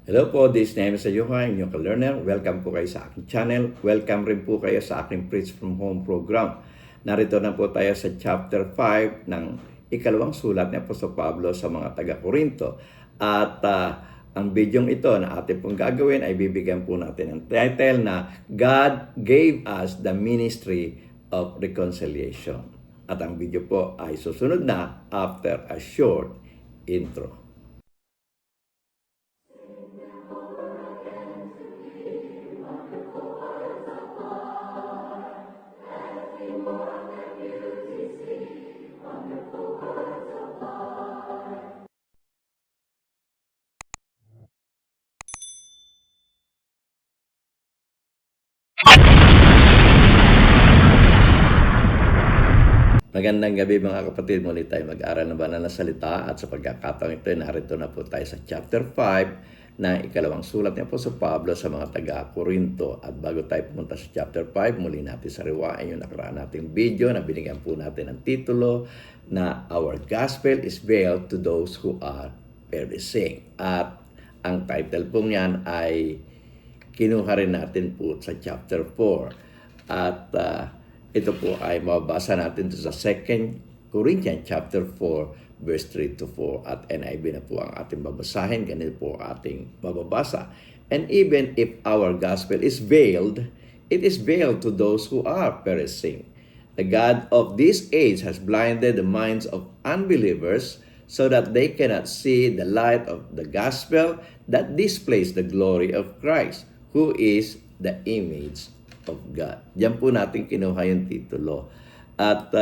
Hello po, this name is Johan, inyong ka-learner. Welcome po kayo sa aking channel. Welcome rin po kayo sa aking Preach from Home program. Narito na po tayo sa chapter 5 ng ikalawang sulat ni Apostol Pablo sa mga taga-Korinto. At ang bidyong ito na ating pong gagawin ay bibigyan po natin ng title na God Gave Us the Ministry of Reconciliation. At ang video po ay susunod na after a short intro. Magandang gabi mga kapatid, muli tayo mag-aral ng banal na salita at sa pagkakataon ito, narito na po tayo sa chapter 5 na ikalawang sulat ni Apostol Pablo sa mga taga-Korinto. At bago tayo pumunta sa chapter 5, muli natin sariwain yung nakaraan nating video na binigyan po natin ng titulo na Our Gospel is Veiled to Those Who Are Perishing. At ang title po niyan ay kinuha rin natin po sa chapter 4. At ito po ay mababasa natin sa 2 Corinthians chapter 4 verse 3 to 4 at NIV na po ang ating babasahin. Ganito po ating mababasa. And even if our gospel is veiled, it is veiled to those who are perishing. The God of this age has blinded the minds of unbelievers so that they cannot see the light of the gospel that displays the glory of Christ, who is the image of God. Diyan po natin kinuha yung titulo. At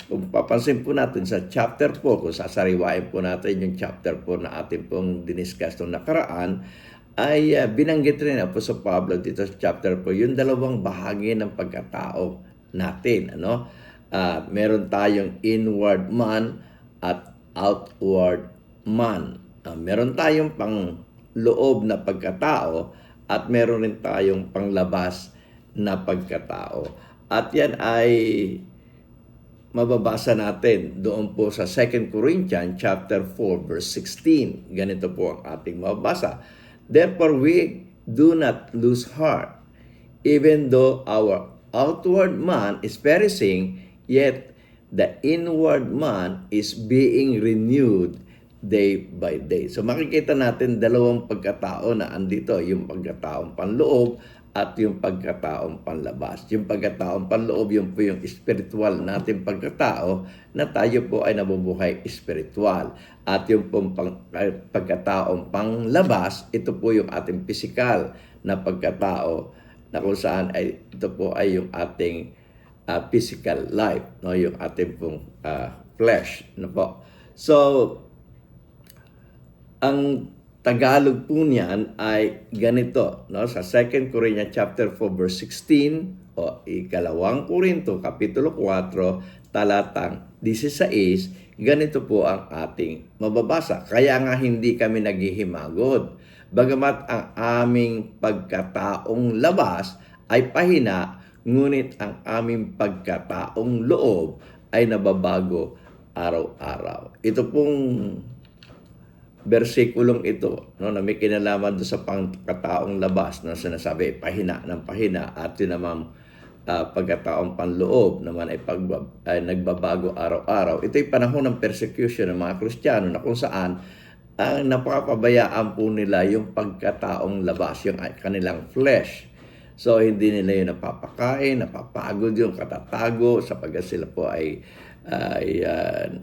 kung papansin po natin sa chapter 4, kung sasariwain po natin yung chapter 4 na ating pong diniscuss nung nakaraan, ay binanggit rin po sa Pablo dito sa chapter 4 yung dalawang bahagi ng pagkatao natin. Meron tayong inward man at outward man. Meron tayong pang loob na pagkatao at meron rin tayong panglabas na pagkatao. At yan ay mababasa natin doon po sa 2 Corinthians chapter 4 verse 16. Ganito po ang ating mababasa. Therefore we do not lose heart. Even though our outward man is perishing, yet the inward man is being renewed day by day. So makikita natin dalawang pagkatao na andito, yung pagkataong panloob at yung pagkataong panlabas. Yung pagkataong panloob, yun po yung spiritual natin pagkatao na tayo po ay nabubuhay spiritual. At yung pong pagkataong panglabas, ito po yung ating physical na pagkatao na kung saan ay ito po ay yung ating physical life, no, yung ating pong flesh, no po. So ang Tagalog po niyan ay ganito, no? Sa 2 Corinthians chapter 4 verse 16 o ikalawang Korinto kapitulo 4 talatang 16, ganito po ang ating mababasa. Kaya nga hindi kami naghihimagod. Bagamat ang aming pagkataong labas ay pahina, ngunit ang aming pagkataong loob ay nababago araw-araw. Ito pong versikulong ito, no, na may kinalaman doon sa pagkataong labas na sinasabi, pahina ng pahina, at yun naman pagkataong panloob naman ay nagbabago araw-araw. Ito ay panahon ng persecution ng mga Kristiyano na kung saan napapabayaan po nila yung pagkataong labas, yung kanilang flesh. So hindi nila yung napapakain, napapagod yung katatago sapagkat sila po ay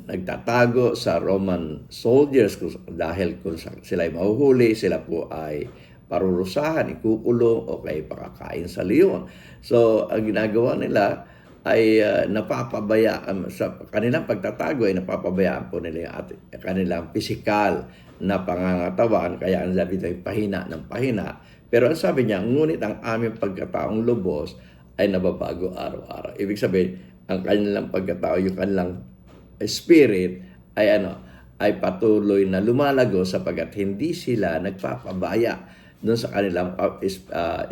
nagtatago sa Roman soldiers dahil kung sila ay mahuhuli, sila po ay parurusahan, ikukulong o kaya pakakain sa leon. So ang ginagawa nila ay napapabayaan sa kanilang pagtatago, ay napapabayaan po nila yung kanilang physical na pangangatawan, kaya ang sabi ito ay pahina ng pahina. Pero ang sabi niya, ngunit ang aming pagkataong lubos ay nababago araw-araw. Ibig sabihin, ang kanilang pagkatao, yung kanilang spirit ay patuloy na lumalago sapagkat hindi sila nagpapabaya doon sa kanilang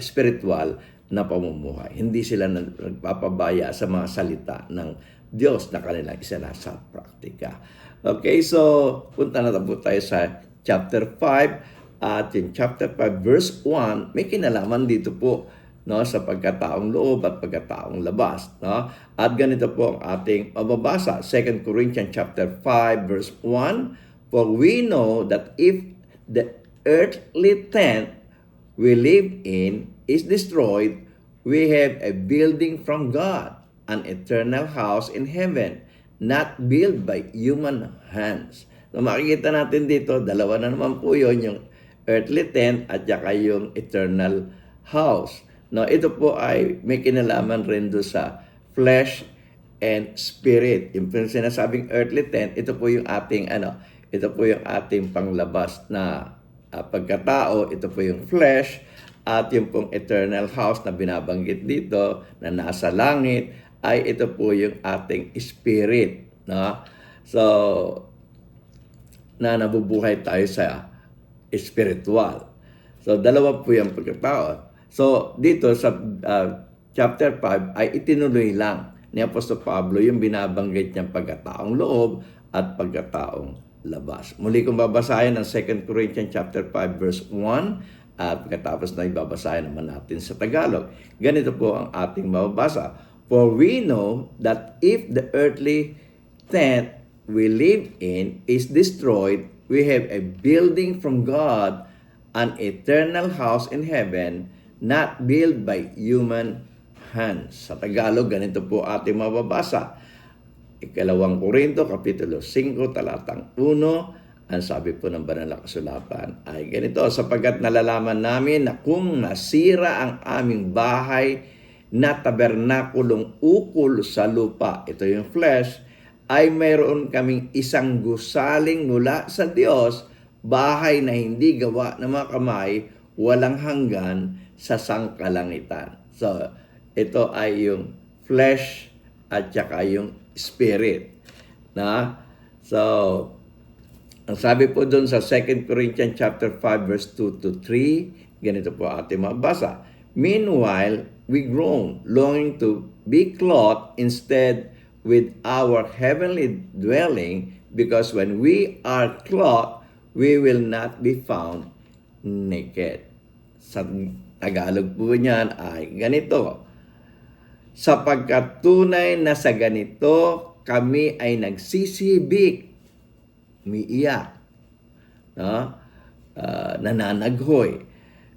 spiritual na pamumuhay. Hindi sila nagpapabaya sa mga salita ng Diyos na kanilang isinasa praktika. Okay, so punta na po tayo sa chapter 5 At yung chapter 5 verse 1 may kinalaman dito po, no, sa pagkataong loob at pagkataong labas, no? At ganito po ang ating mababasa, 2 Corinthians chapter 5 verse 1, for we know that if the earthly tent we live in is destroyed, we have a building from God, an eternal house in heaven, not built by human hands. So makikita natin dito, dalawa na naman po yun, yung earthly tent at saka yung eternal house. No, ito po ay may kinalaman rin doon sa flesh and spirit. Yung sinasabing earthly tent, ito po yung ating ito po yung ating panglabas na pagkatao, ito po yung flesh, at yung pong eternal house na binabanggit dito na nasa langit ay ito po yung ating spirit, no? So na nabubuhay tayo sa spiritual. So dalawa po yung pagkatao. So dito sa chapter 5 ay itinuloy lang ni Apostol Pablo yung binabanggit niyang pagkataong loob at pagkataong labas. Muli kong babasahin ang 2 Corinthians chapter 5 verse 1 at pagkatapos na ibabasahin naman natin sa Tagalog. Ganito po ang ating mababasa. For we know that if the earthly tent we live in is destroyed, we have a building from God, an eternal house in heaven, not built by human hands. Sa Tagalog, ganito po ating mababasa. 2 Korinto, Kapitulo 5, talatang 1, ang sabi po ng banal na kasulatan ay ganito, sapagkat nalalaman namin na kung nasira ang aming bahay na tabernakulong ukol sa lupa, ito yung flesh, ay mayroon kaming isang gusaling mula sa Diyos, bahay na hindi gawa ng mga kamay, walang hanggan sa sangkalangitan. So, ito ay yung flesh at saka yung spirit. Na? So, ang sabi po doon sa 2 Corinthians chapter 5 verse 2 to 3, ganito po ating mabasa. Meanwhile, we groan, longing to be clothed instead with our heavenly dwelling, because when we are clothed, we will not be found naked. Sa Tagalog po niyan ay ganito, sapagkat tunay na sa ganito kami ay nagsisibik, umiiyak, no? Nananaghoy,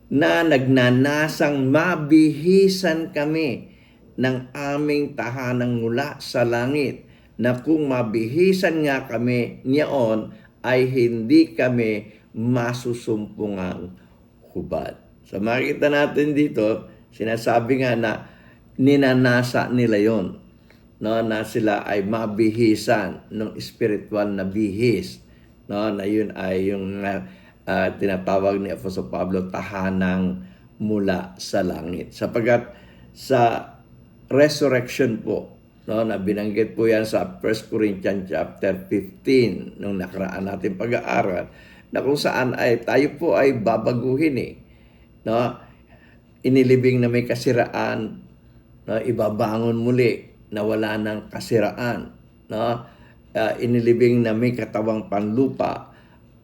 na nagnanasang mabihisan kami ng aming tahanang mula sa langit, na kung mabihisan nga kami niyaon ay hindi kami masusumpungang hubad. So makikita natin dito, sinasabi nga na ninanasa nila yon, no, na sila ay mabihisan ng spiritual na bihis, no, na yun ay yung tinatawag ni Apostol Pablo tahanang mula sa langit. Sapagkat sa resurrection po, no, na binanggit po yan sa 1 Corinthians chapter 15 nung nakaraan natin pag-aaral, na kung saan ay tayo po ay babaguhin no? Inilibing na may kasiraan, no? Ibabangon muli na wala ng kasiraan, no? Inilibing na may katawang panlupa,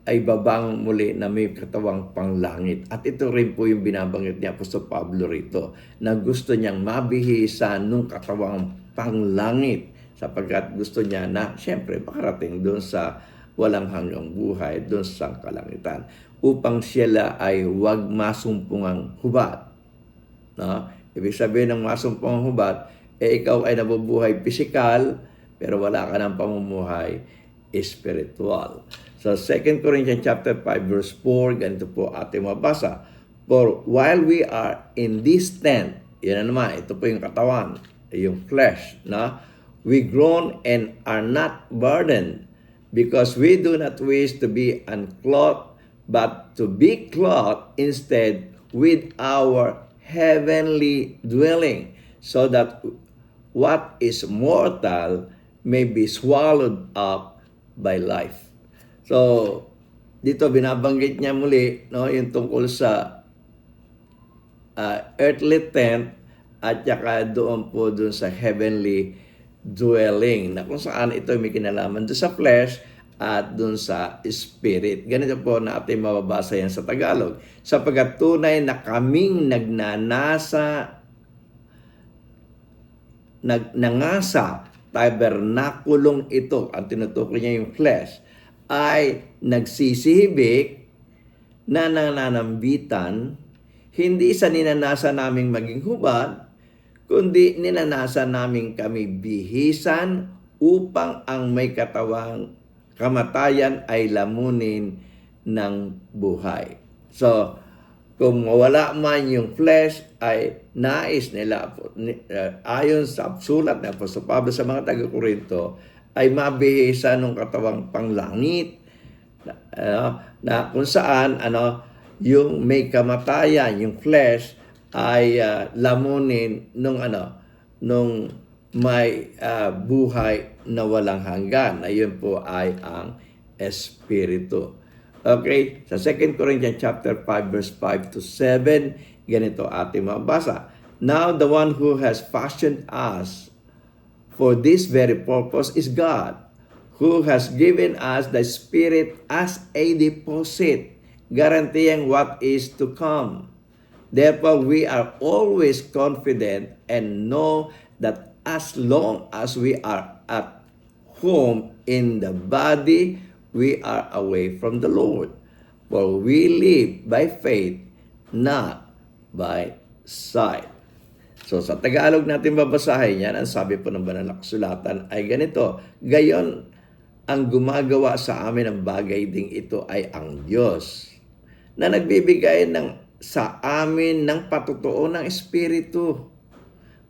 ay babangon muli na may katawang panglangit. At ito rin po yung binabanggit ni Apostol Pablo rito, na gusto niyang mabihisan nung katawang panglangit, sapagkat gusto niya na siyempre makarating doon sa walang hanggang buhay, doon sa kalangitan, upang sila ay huwag masumpungang hubad. No? Ibig sabihin ng masumpungang hubad, ikaw ay nabubuhay pisikal, pero wala ka ng pamumuhay spiritual. So 2 Corinthians chapter 5 verse 4, ganito po ating mabasa. For while we are in this tent, yan na naman, ito po yung katawan, yung flesh, na we groan and are not burdened, because we do not wish to be unclothed, but to be clothed instead with our heavenly dwelling, so that what is mortal may be swallowed up by life. So, dito binabanggit niya muli, no, yung tungkol sa earthly tent at saka doon po doon sa heavenly dwelling, na kung saan ito may kinalaman doon sa flesh at dun sa spirit. Ganito po natin mababasa yan sa Tagalog. Sapagkat tunay na kaming nangasa tabernakulong ito, ang tinutukoy niya yung flesh, ay nagsisihibik na nananambitan, hindi sa ninanasa naming maging hubad, kundi ninanasa namin kami bihisan upang ang may katawang kamatayan ay lamunin ng buhay. So, kung mawala man yung flesh, ay nais nila, ayon sa sulat ng Apostol Pablo sa mga taga-Korinto, ay mabihisa ng katawang panglangit, na kung saan yung may kamatayan, yung flesh, ay lamunin nung may buhay na walang hanggan. Ayun po ay ang Espiritu. Okay, sa 2 Corinthians chapter 5 verse 5 to 7, ganito ating mabasa. Now the one who has fashioned us for this very purpose is God, who has given us the Spirit as a deposit, guaranteeing what is to come. Therefore, we are always confident and know that as long as we are at home in the body, we are away from the Lord. For we live by faith, not by sight. So sa Tagalog natin babasahin yan, ang sabi po ng banal na kasulatan ay ganito, gayon ang gumagawa sa amin ng bagay ding ito ay ang Diyos, na nagbibigay sa amin ng patutuo ng Espiritu.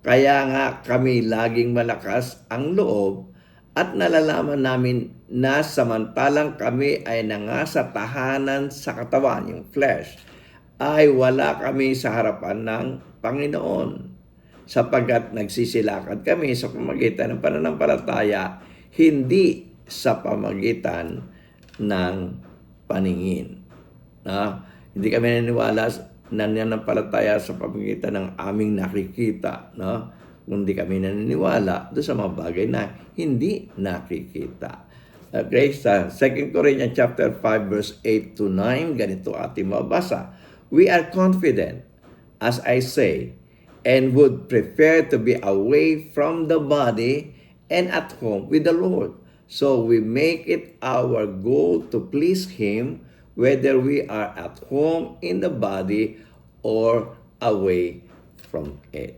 Kaya nga kami laging malakas ang loob at nalalaman namin na samantalang kami ay nangasa tahanan sa katawan, yung flesh, ay wala kami sa harapan ng Panginoon, sapagkat nagsisilakad kami sa pamagitan ng pananampalataya, hindi sa pamagitan ng paningin. Hindi kami naniniwala na nananampalataya sa pamagitan ng aming nakikita, kundi kami naniniwala doon sa mga bagay na hindi nakikita. Okay, sa 2 Corinthians chapter 5 verse 8 to 9, ganito ating mabasa. We are confident, as I say, and would prefer to be away from the body and at home with the Lord. So we make it our goal to please Him, whether we are at home in the body or away from it.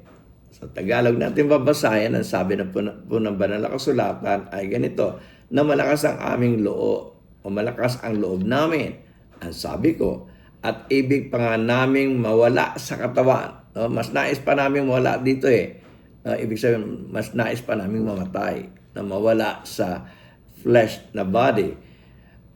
Sa Tagalog natin babasahin, ang sabi na po ng banal na kasulatan ay ganito, na malakas ang aming loob o malakas ang loob namin. Ang sabi ko, at ibig pa nga naming mawala sa katawan. Mas nais pa naming mawala dito ibig sabihin, mas nais pa naming mamatay, na mawala sa flesh na body.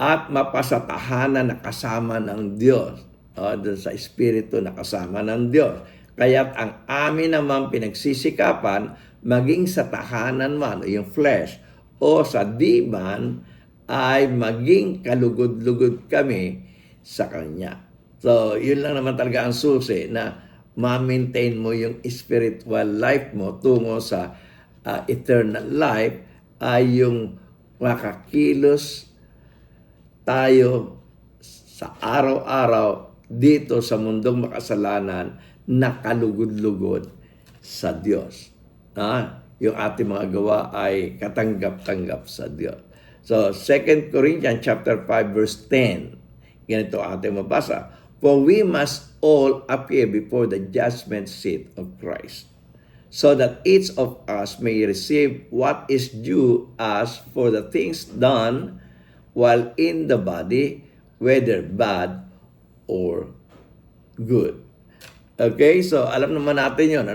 At mapasatahanan na kasama ng Diyos. Doon sa Espiritu na kasama ng Diyos. Kaya't ang amin naman pinagsisikapan, maging sa tahanan man, yung flesh, o sa di-man, ay maging kalugod-lugod kami sa Kanya. So, yun lang naman talaga ang susi na ma-maintain mo yung spiritual life mo tungo sa eternal life, ay yung makakilos tayo sa araw-araw dito sa mundong makasalanan na kalugod-lugod sa Diyos. Yung ating mga gawa ay katanggap-tanggap sa Diyos. So, 2 Corinthians chapter 5 verse 10, ganito ating mabasa. For we must all appear before the judgment seat of Christ, so that each of us may receive what is due us for the things done while in the body, whether bad or good. Okay, so alam naman natin yun,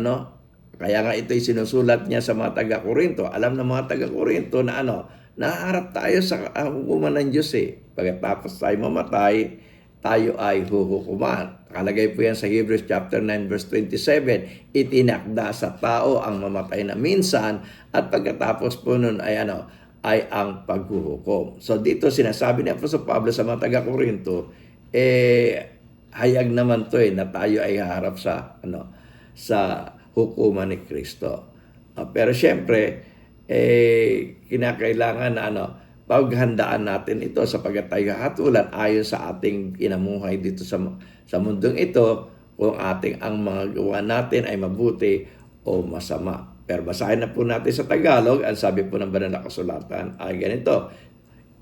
Kaya nga ito'y sinusulat niya sa mga taga-Korinto. Alam ng mga taga-Korinto na naharap tayo sa hukuman ng Diyos Pagkatapos tayo mamatay, tayo ay huhukuman. Nakalagay po yan sa Hebrews chapter 9 verse 27. Itinakda sa tao ang mamatay na minsan at pagkatapos po nun ay ang paghuhukom. So dito sinasabi ni Apostol Pablo sa mga taga-Korinto, hayag naman to na tayo ay haharap sa hukuman ni Kristo. Pero syempre, kinakailangan na paghandaan natin ito sapagkat tayo hatulan ayon sa ating kinamuhay dito sa mundong ito kung ang mga gawa natin ay mabuti o masama. Pero basahin na po natin sa Tagalog. Ang sabi po ng banal na kasulatan ay ganito.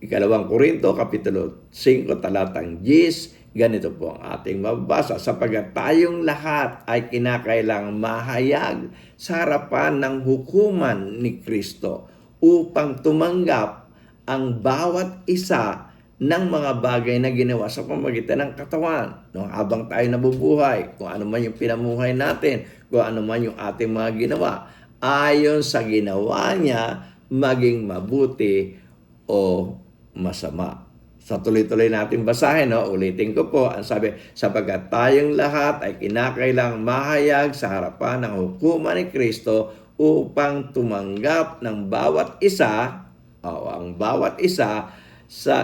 Ikalawang Korinto, Kapitulo 5, talatang 10, ganito po ang ating mababasa. Sapagkat tayong lahat ay kinakailangang mahayag sa harapan ng hukuman ni Kristo upang tumanggap ang bawat isa ng mga bagay na ginawa sa pamamagitan ng katawan. No, habang tayo nabubuhay, kung ano man yung pinamuhay natin, kung ano man yung ating mga ginawa, ayon sa ginawa niya, maging mabuti o masama. Sa tuloy-tuloy natin basahin, no? Ulitin ko po, ang sabi, sapagkat tayong lahat ay kinakailangang mahayag sa harapan ng hukuman ni Kristo upang tumanggap ng bawat isa, ang bawat isa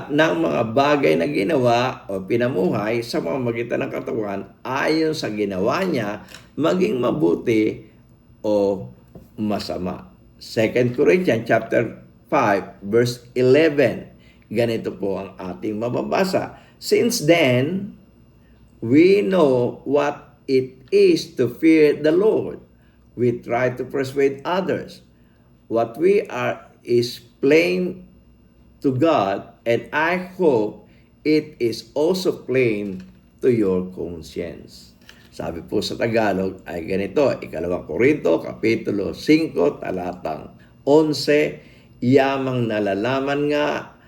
ng mga bagay na ginawa o pinamuhay sa pamamagitan ng katawan ayon sa ginawa niya, maging mabuti o masama. 2 Corinthians chapter 5 verse 11. Ganito po ang ating mababasa. Since then, we know what it is to fear the Lord. We try to persuade others. What we are is plain to God, and I hope it is also plain to your conscience. Sabi po sa Tagalog ay ganito, Ikalawang Korinto, Kapitulo 5, talatang 11, yamang nalalaman nga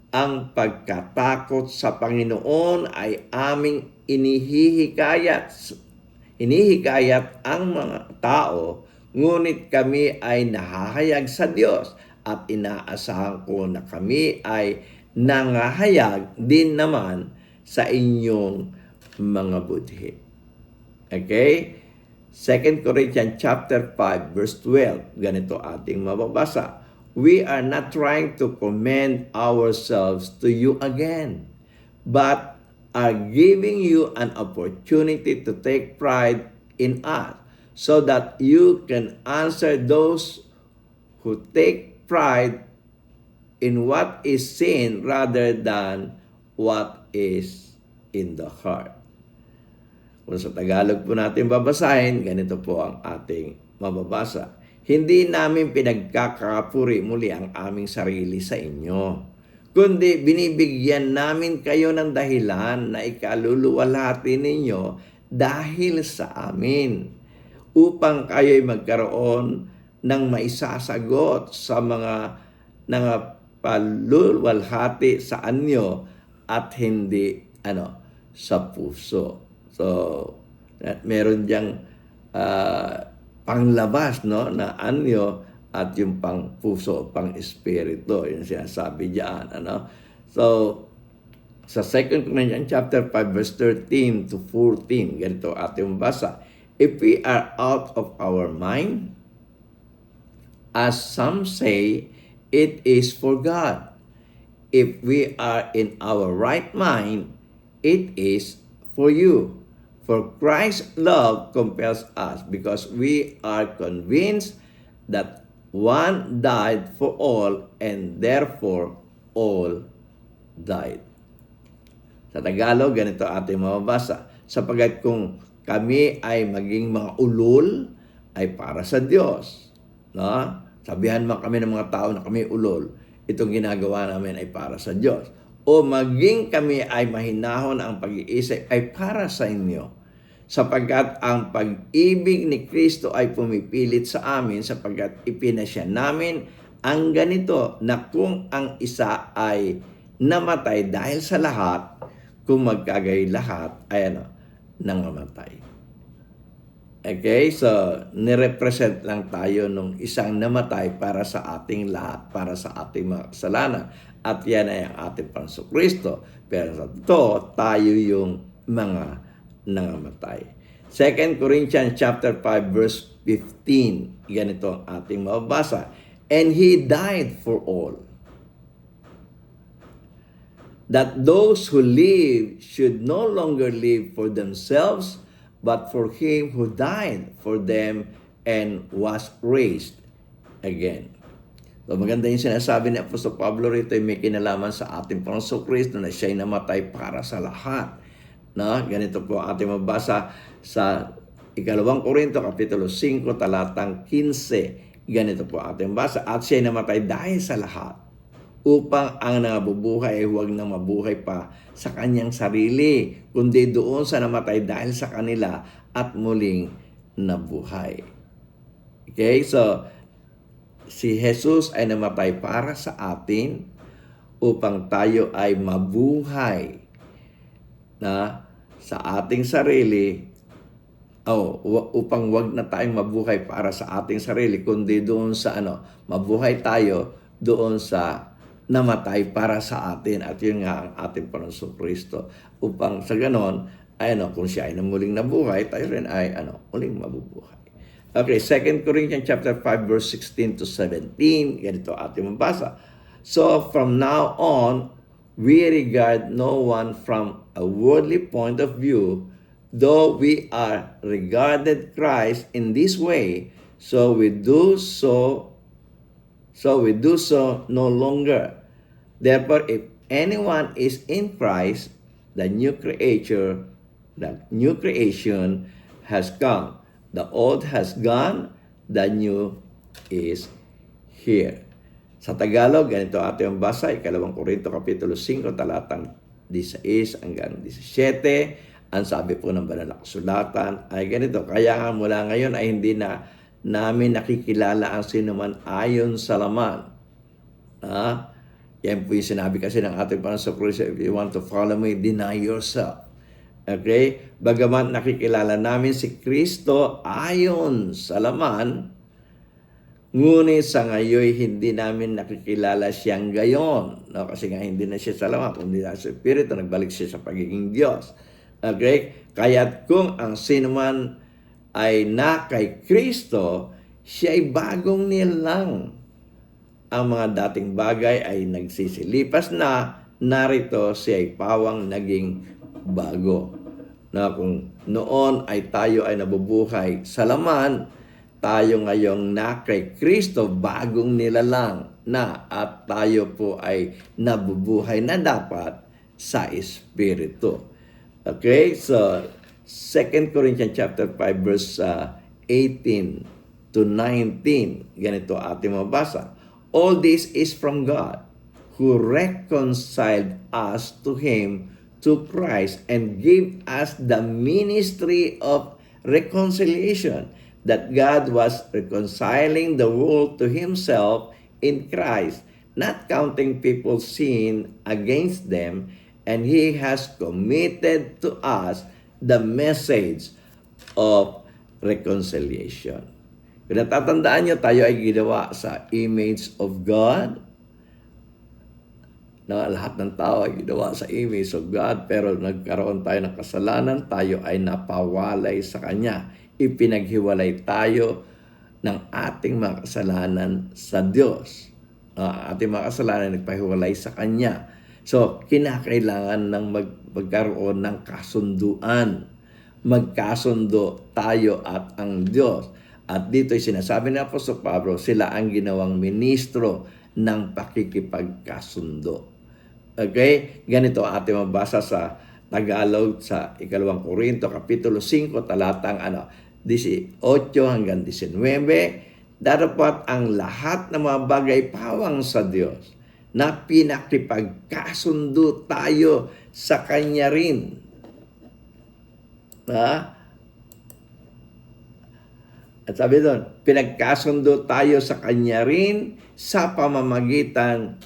ang pagkatakot sa Panginoon ay aming inihikayat ang mga tao, ngunit kami ay nahahayag sa Diyos at inaasahan ko na kami ay nangahayag din naman sa inyong mga budhi. Okay? 2 Corinthians chapter 5 verse 12, ganito ating mababasa. We are not trying to commend ourselves to you again, but are giving you an opportunity to take pride in us, so that you can answer those who take pride in what is seen rather than what is in the heart. Kung sa Tagalog po natin babasahin, ganito po ang ating mababasa. Hindi namin pinagkakapuri muli ang aming sarili sa inyo, kundi binibigyan namin kayo ng dahilan na ikaluluwalhati ninyo dahil sa amin, upang kayo'y magkaroon ng maisasagot sa mga paluluwalhati sa anyo at hindi sa puso. So, meron diyang panglabas, no, na anyo at yung pang puso, pang espiritu, yung sinasabi diyan, So, sa 2 Corinthians chapter 5 verse 13 to 14, ganito ating basa. If we are out of our mind, as some say, it is for God. If we are in our right mind, it is for you. For Christ's love compels us, because we are convinced that one died for all, and therefore all died. Sa Tagalog, ganito ating mababasa. Sapagkat kung kami ay maging mga ulol, ay para sa Diyos. No? Sabihan man kami ng mga tao na kami ulol, itong ginagawa namin ay para sa Diyos. O maging kami ay mahinahon ang pag-iisip ay para sa inyo. Sapagkat ang pag-ibig ni Kristo ay pumipilit sa amin, sapagkat ipinasya namin ang ganito, na kung ang isa ay namatay dahil sa lahat, kung magkagay lahat ay nangamatay. Okay, so nirepresent lang tayo nung isang namatay para sa ating lahat, para sa ating mga kasalanan. At yan ay ang ating Panginoong Kristo. Pero sa to, tayo yung mga nangamatay. 2 Corinthians chapter 5 verse 15, ganito ang ating mababasa. And He died for all, that those who live should no longer live for themselves, but for Him who died for them and was raised again. So maganda yung sinasabi ni Apostol Pablo rito ay may kinalaman sa ating Panginoong Kristo na siya'y namatay para sa lahat. No? Ganito po ating mabasa sa 2 Korinto Kapitulo 5 talatang 15. Ganito po ating basa. At siya'y namatay dahil sa lahat upang ang nabubuhay ay huwag na mabuhay pa sa kanyang sarili, kundi doon sa namatay dahil sa kanila at muling nabuhay. Okay, so si Jesus ay namatay para sa atin upang tayo ay mabuhay na sa ating sarili, upang wag na tayong mabuhay para sa ating sarili, kundi doon sa mabuhay tayo doon sa namatay para sa atin, at yun nga ang ating Panginoong Kristo, upang sa ganon ay kung siya ay muling nabuhay, tayo rin ay muling mabubuhay. Okay, 2 Corinthians chapter 5 verse 16 to 17, ganito ating mabasa. So from now on, we regard no one from a worldly point of view, though we are regarded Christ in this way, so we do so no longer. Therefore, if anyone is in Christ, the new creation has come. The old has gone, the new is here. Sa Tagalog, ganito ating basa, 2 Korinto Kapitulo 5, talatang 16 hanggang 17. Ang sabi po ng banal na kasulatan ay ganito, kaya nga mula ngayon ay hindi na namin nakikilala ang sinuman ayon sa laman. Yan po yung sinabi kasi ng ating Panginoon Kristo, if you want to follow me, deny yourself. Okay? Bagaman nakikilala namin si Kristo ayon sa laman, ngunit sa ngayon hindi namin nakikilala siyang gayon. No? Kasi nga hindi na siya sa laman, kundi na sa Espiritu, nagbalik siya sa pagiging Diyos. Okay? Kaya't kung ang sinuman ay na kay Kristo, siya ay bagong nilang. Ang mga dating bagay ay nagsisilipas na, narito siya ay pawang naging bago. Na kung noon ay tayo ay nabubuhay sa laman, tayo ngayong na kay Kristo, bagong nilalang na, at tayo po ay nabubuhay na dapat sa Espiritu. Okay, so 2 Corinthians chapter 5 verse 18 to 19, ganito ating mabasa. All this is from God, who reconciled us to Him, to Christ, and gave us the ministry of reconciliation, that God was reconciling the world to Himself in Christ, not counting people's sin against them, and He has committed to us the message of reconciliation. Kung natatandaan nyo, tayo ay ginawa sa image of God. Lahat ng tao ay ginawa sa image of God, pero nagkaroon tayo ng kasalanan, tayo ay napawalay sa Kanya. Ipinaghiwalay tayo ng ating mga kasalanan sa Diyos. Ating mga kasalanan nagpahiwalay sa Kanya. So, kinakailangan ng magkaroon ng kasunduan. Magkasundo tayo at ang Diyos. At dito ay sinasabi ng Apostol Pablo, sila ang ginawang ministro ng pakikipagkasundo. Okay? Ganito ang ating mabasa sa Tagalog sa 2 Korinto Kapitulo 5 talatang 18 hanggang 19. Dapat ang lahat ng mga bagay pawang sa Diyos, na pinakipagkasundo tayo sa Kanya rin. At sabi doon, pinagkasundo tayo sa Kanya rin sa pamamagitan.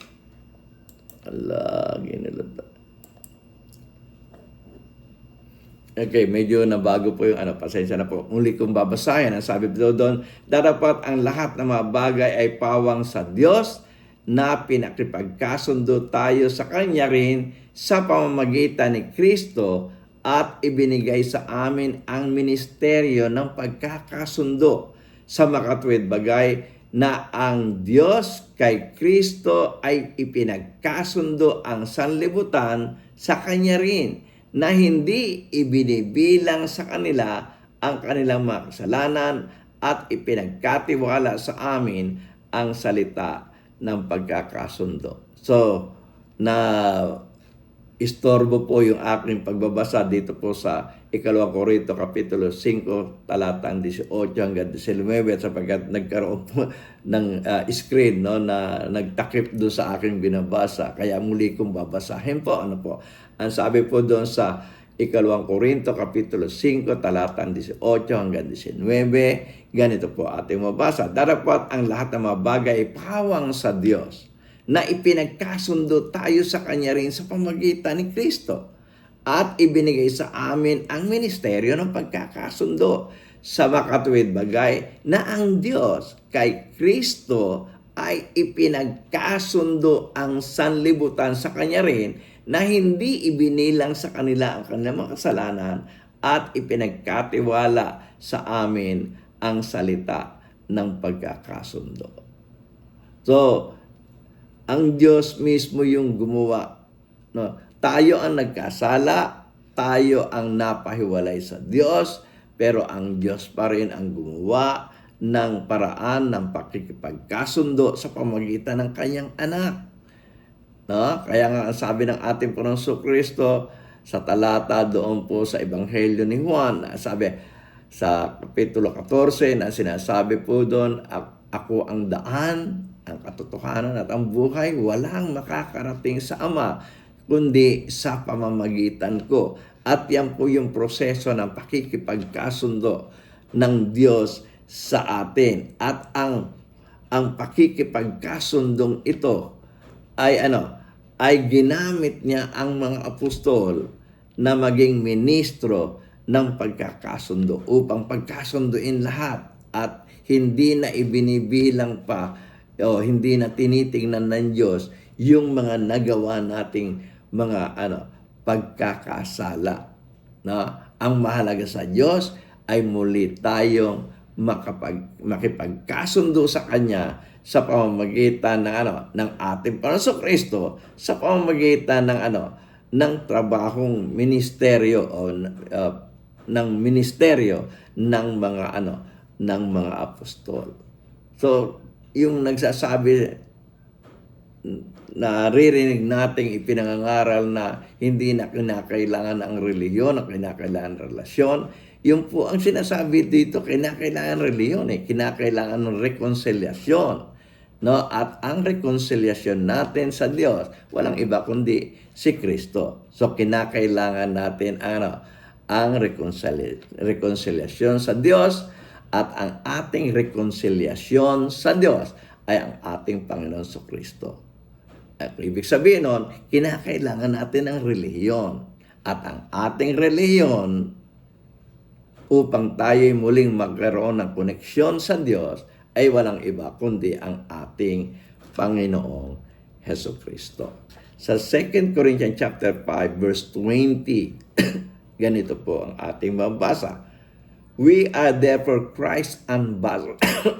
Okay, medyo nabago po yung pasensya na po. Muli kong babasahin. Ang sabi doon, dapat ang lahat ng mga bagay ay pawang sa Diyos, na pinakipagkasundo tayo sa Kanya rin sa pamamagitan ni Kristo, at ibinigay sa amin ang ministeryo ng pagkakasundo sa makatuwid bagay, na ang Diyos kay Kristo ay ipinagkasundo ang sanlibutan sa Kanya rin, na hindi ibinibilang sa kanila ang kanilang mga kasalanan, at ipinagkatiwala sa amin ang salita ng pagkakasundo. So, na istorbo po yung aking pagbabasa dito po sa 2 Korinto Kapitulo 5, talatang 18 hanggang 19, sapagkat nagkaroon po ng screen, no, na nagtakip doon sa aking binabasa. Kaya muli kong babasahin po. Ano po? Ang sabi po doon sa 2 Korinto Kapitulo 5, talatang 18 hanggang 19, ganito po ating mabasa. Darapat ang lahat ng mga bagay ay pawang sa Diyos, na ipinagkasundo tayo sa Kanya rin sa pamamagitan ni Kristo, at ibinigay sa amin ang ministeryo ng pagkakasundo sa makatuwid bagay na ang Diyos kay Kristo ay ipinagkasundo ang sanlibutan sa Kanya rin, na hindi ibinilang sa kanila ang kanilang mga kasalanan, at ipinagkatiwala sa amin ang salita ng pagkakasundo. So, ang Diyos mismo yung gumawa. No? Tayo ang nagkasala, tayo ang napahiwalay sa Diyos, pero ang Diyos pa rin ang gumawa ng paraan ng pakikipagkasundo sa pamamagitan ng Kanyang anak. No? Kaya nga sabi ng ating Panginoong Kristo sa talata doon po sa Ebanghelyo ni Juan, sabi sa Kapitulo 14, na sinasabi po doon, ako ang daan, ang katotohanan at ang buhay, walang makakarating sa Ama kundi sa pamamagitan ko. At yan po yung proseso ng pakikipagkasundo ng Diyos sa atin. At ang pakikipagkasundong ito ay ginamit niya ang mga apostol na maging ministro ng pagkakasundo upang pagkasunduin lahat, at hindi na ibinibilang pa o hindi na tinitingnan ng Diyos yung mga nagawa nating mga pagkakasala. No? Ang mahalaga sa Diyos ay muli tayong makipagkasundo sa Kanya sa pamamagitan ng ating Panginoong Kristo, sa pamamagitan ng trabahong ministeryo o ng ministeryo ng mga apostol. So, yung nagsasabi, naririnig nating ipinangangaral na hindi na kinakailangan ang reliyon, ang kinakailangan relasyon. Yung po ang sinasabi dito, kinakailangan reliyon, kinakailangan ng rekonsilyasyon. No? At ang rekonsilyasyon natin sa Diyos, walang iba kundi si Kristo. So, kinakailangan natin ang rekonsilyasyon sa Diyos, at ang ating rekonsilyasyon sa Diyos ay ang ating Panginoon Kristo. At ibig sabihin nun, kinakailangan natin ang relihiyon. At ang ating relihiyon, upang tayo'y muling magkaroon ng koneksyon sa Diyos, ay walang iba kundi ang ating Panginoong Jesucristo. Sa 2 Corinthians chapter 5 verse 20, ganito po ang ating mabasa. We are therefore Christ's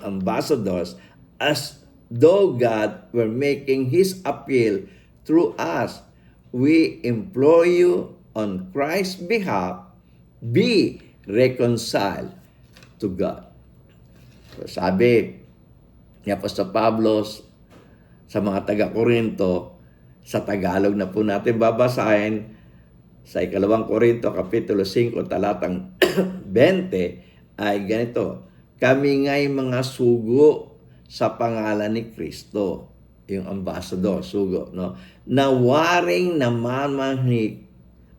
ambassadors, as though God were making His appeal through us. We implore you on Christ's behalf, be reconciled to God. So, sabi ni Apostol Pablo sa mga taga-Korinto, sa Tagalog na po natin babasahin, sa 2 Korinto Kapitulo 5, talatang 20, ay ganito, kami nga'y mga sugo sa pangalan ni Kristo, yung ambassador, sugo, no? Na waring namamanhik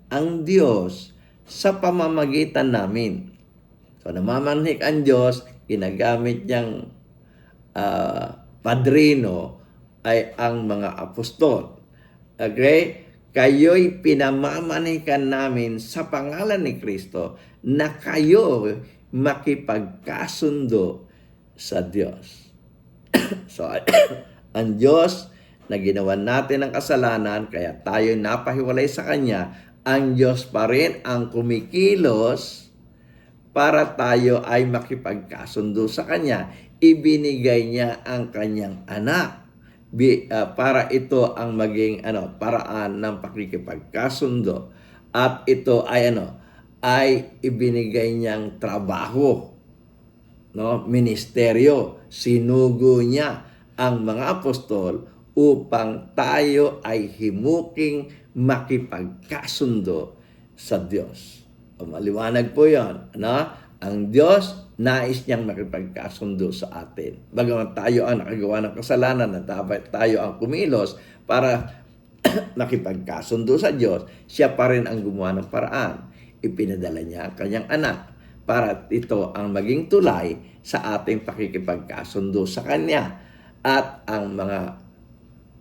ang Diyos sa pamamagitan namin. So, namamanhik ang Diyos, ginagamit niyang padrino ay ang mga apostol. Okay? Kayo'y pinamamanikan namin sa pangalan ni Kristo na kayo makipagkasundo sa Diyos. So, ang Diyos na ginawa natin ang kasalanan, kaya tayo napahiwalay sa Kanya, ang Diyos pa rin ang kumikilos para tayo ay makipagkasundo sa Kanya. Ibinigay niya ang Kanyang anak para ito ang maging paraan ng pakikipagkasundo, at ito ay ay ibinigay niyang trabaho, no, ministeryo, sinugo niya ang mga apostol upang tayo ay himuking makipagkasundo sa Diyos. O, maliwanag po yan. Ano? Ang Diyos, nais niyang makipagkasundo sa atin. Bagaman tayo ang nakagawa ng kasalanan na dapat tayo ang kumilos para makipagkasundo sa Diyos, siya pa rin ang gumawa ng paraan. Ipinadala niya ang kanyang anak para ito ang maging tulay sa ating pakikipagkasundo sa Kanya. At ang mga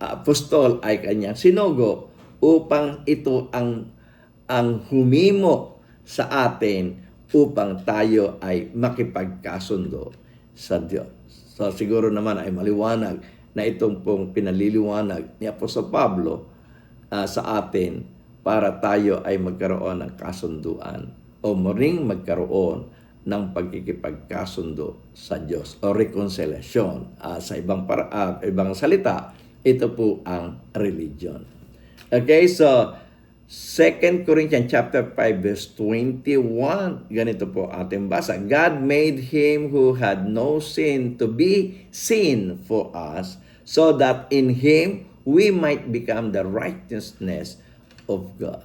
apostol ay kanyang sinugo upang ito ang humimo sa atin upang tayo ay makipagkasundo sa Diyos. So siguro naman ay maliwanag na itong pong pinaliliwanag ni Apostol Pablo sa atin para tayo ay magkaroon ng kasunduan o muling magkaroon ng pagkikipagkasundo sa Diyos o reconciliation. Sa ibang salita, ito po ang religion. Okay, so 2 Corinthians chapter 5 verse 21. Ganito po ating basa. God made him who had no sin to be sin for us, so that in him we might become the righteousness of God.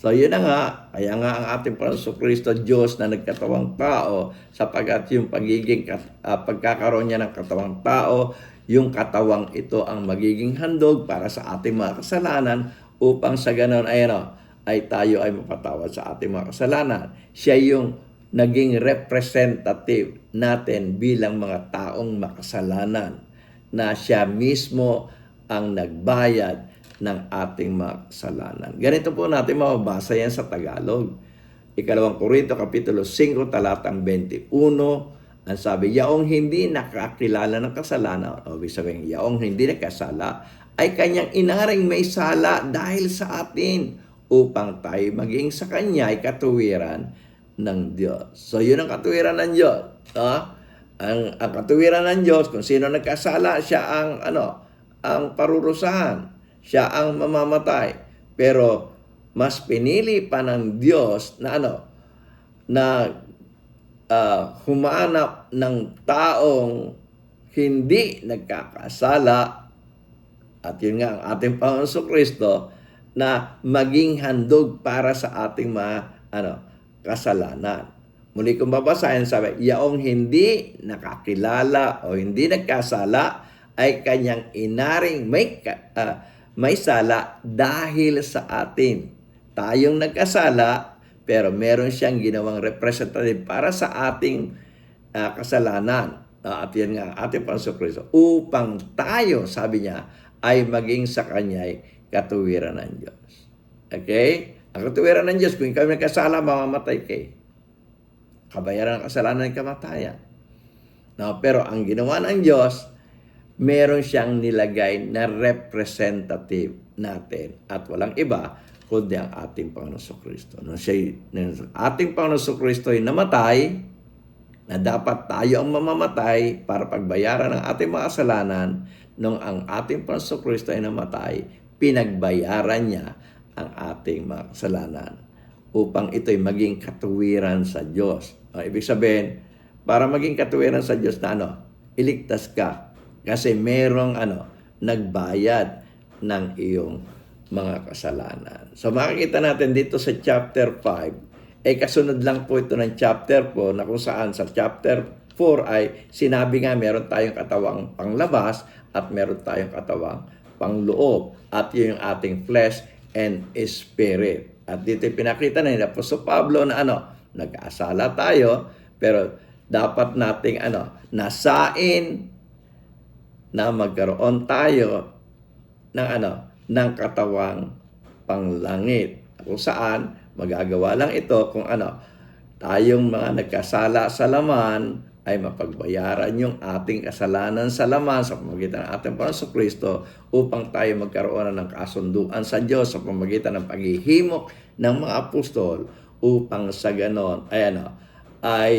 So yun na nga, kaya nga ang ating Panginoon Kristo, Diyos na nagkatawang tao, sapagat yung pagkakaroon niya ng katawang tao, yung katawang ito ang magiging handog para sa ating mga kasalanan, upang sa ganon ay tayo ay mapatawad sa ating mga kasalanan. Siya yung naging representative natin bilang mga taong makasalanan, na siya mismo ang nagbayad ng ating mga kasalanan. Ganito po natin mababasa yan sa Tagalog. 2 Korinto Kapitulo 5, talatang 21, ang sabi, yaong hindi nakakilala ng kasalanan, o ibig sabihin, yaong hindi nakasala, ay kanyang inaring may sala dahil sa atin, upang tayo maging sa kanya ay katuwiran ng Diyos. So yun ang katuwiran ng Diyos. Ang katuwiran ng Diyos, kung sino nagkasala, siya ang parurusahan. Siya ang mamamatay. Pero mas pinili pa ng Diyos na humanap ng taong hindi nagkakasala, at yun nga ang ating Panginoon Kristo, na maging handog para sa ating mga kasalanan. Muli kong babasahin, sabi, yaong hindi nakakilala o hindi nagkasala ay kanyang inaring may sala dahil sa atin. Tayong nagkasala, pero meron siyang ginawang representative para sa ating kasalanan. At yan nga, ating Panginoon Kristo, upang tayo, sabi niya, ay maging sa kanya'y katuwiran ng Diyos. Okay? Ang katuwiran ng Diyos, kung ikaw nagkasala, mamamatay kayo. Kabayaran ng kasalanan ng kamatayan. Pero ang ginawa ng Diyos, meron siyang nilagay na representative natin at walang iba kundi ang ating Panginoon Kristo. Ating Panginoon Kristo ay namatay, na dapat tayo ang mamamatay para pagbayaran ng ating mga kasalanan. Nung ang ating Panginoon Kristo ay namatay, pinagbayaran niya ang ating mga kasalanan upang ito'y maging katuwiran sa Diyos. Ibig sabihin, para maging katuwiran sa Diyos na iligtas ka kasi merong nagbayad ng iyong mga kasalanan. So makikita natin dito sa chapter 5, kasunod lang po ito ng chapter 4, na kung saan sa chapter 4 ay sinabi nga meron tayong katawang panglabas at meron tayong katawang pangloob. At yun yung ating flesh and spirit. At dito pinakita na ni Apostol Pablo na nag-asala tayo, pero dapat nating nasain na magkaroon tayo ng katawang panglangit. Kung saan magagawa lang ito kung tayong mga nagkasala sa laman ay mapagbayaran yung ating kasalanan sa laman sa pamamagitan ng ating Panginoon Kristo, upang tayo magkaroon ng kasunduan sa Diyos sa pamamagitan ng paghihimok ng mga apostol, upang sa ganon ay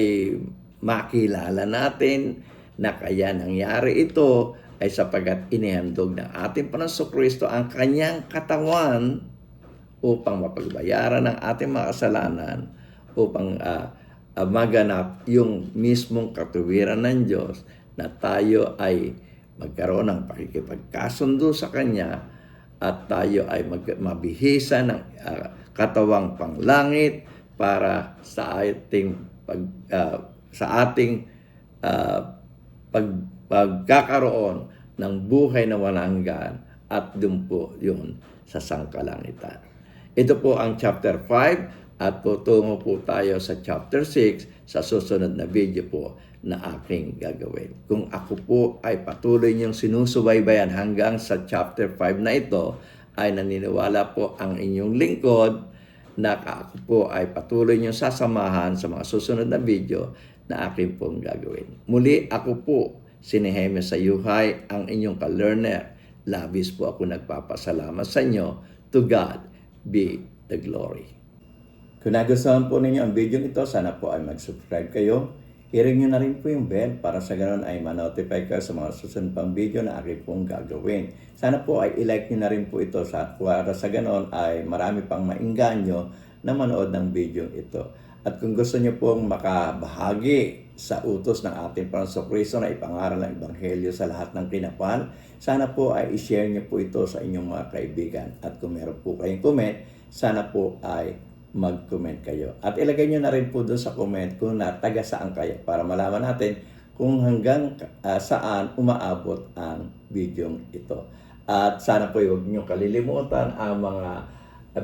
makilala natin na kaya nangyari ito ay sapagat inihandog ng ating Panginoon Kristo ang kanyang katawan upang mapagbayaran ng ating mga kasalanan, upang maganap yung mismong katuwiran ng Diyos, na tayo ay magkaroon ng pakikipagkasundo sa Kanya at tayo ay mabihisa ng katawang panglangit para sa ating pagkakaroon ng buhay na walang hanggan at doon po yun sa sangkalangitan. Ito po ang chapter 5 at tutungo po tayo sa chapter 6 sa susunod na video po na aking gagawin. Kung ako po ay patuloy niyong sinusubaybayan hanggang sa chapter 5 na ito, ay naniniwala po ang inyong lingkod na ako po ay patuloy niyong sasamahan sa mga susunod na video na aking pong gagawin. Muli ako po, si Nehemia Sayuhay, ang inyong ka-learner. Labis po ako nagpapasalamat sa inyo. To God be the glory. Kung nagustuhan po ninyo ang video nito, sana po ay mag-subscribe kayo. I-ring nyo na rin po yung bell para sa ganoon ay ma-notify kayo sa mga susunod pang video na aking pong gagawin. Sana po ay i-like nyo na rin po ito para sa ganoon ay marami pang mainganyo na manood ng video ito. At kung gusto nyo pong makabahagi sa utos ng ating Panginoong Kristo na ipangaral ng Ebanghelyo sa lahat ng kinapal, sana po ay i-share nyo po ito sa inyong mga kaibigan. At kung meron po kayong comment, sana po ay mag-comment kayo. At ilagay nyo na rin po doon sa comment kung taga saan kayo para malaman natin kung hanggang saan umaabot ang video ito. At sana po huwag nyo kalilimutan ang mga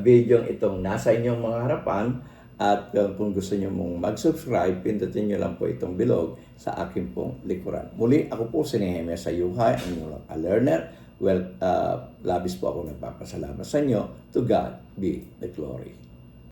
video itong nasa inyong mga harapan. At kung gusto nyo mong mag-subscribe, pindutin nyo lang po itong bilog sa aking pong likuran. Muli, ako po si Nehemia Sayuhay, ang inyong learner. Well, labis po ako nagpapasalamat sa inyo. To God be the glory.